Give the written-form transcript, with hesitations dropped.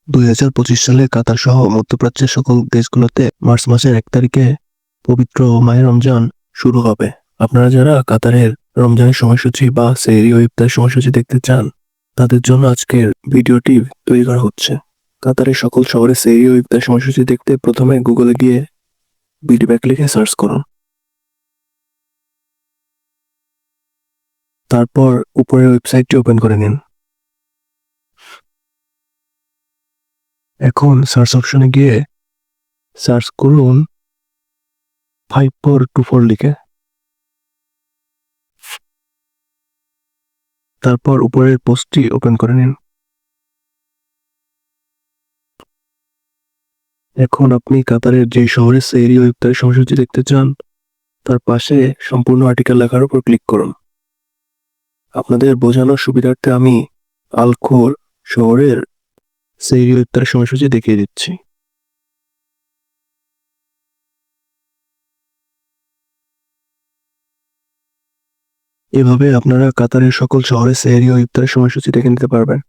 2025 সালে কাতার সহ মধ্যপ্রাচ্যের সকল দেশগুলোতে মার্চ মাসের 1 তারিখে পবিত্র মাহে রমজান শুরু হবে। আপনারা যারা কাতারের রমজানের সময়সূচি বা সেহরি ও ইফতার সময়সূচি দেখতে চান, তাদের জন্য আজকের ভিডিওটি তৈরি করা হচ্ছে। কাতারের সকল শহরে সেহরি ও ইফতার সময়সূচি দেখতে প্রথমে গুগলে গিয়ে বিডিব্যাক লিখে সার্চ করুন। তারপর উপরের ওয়েবসাইটটি ওপেন করে নিন। এখন সার্চ অপশনে গিয়ে সার্চ করুন 5424 লিখে। তারপর উপরের পোস্টটি ওপেন করে নিন। এখন আপনি কাতারের যে শহরে সেহরি ও ইফতারের সময়সূচি দেখতে চান, তার পাশে সম্পূর্ণ আর্টিকেল লেখার উপর ক্লিক করুন। আপনাদের বোঝানোর সুবিধার্থে আমি আল খোর শহরের সেহরি ও ইফতারের সময়সূচি দেখিয়ে দিচ্ছি। এভাবে আপনারা কাতারের সকল শহরে সেহরি ও ইফতারের সময়সূচি দেখে নিতে পারবেন।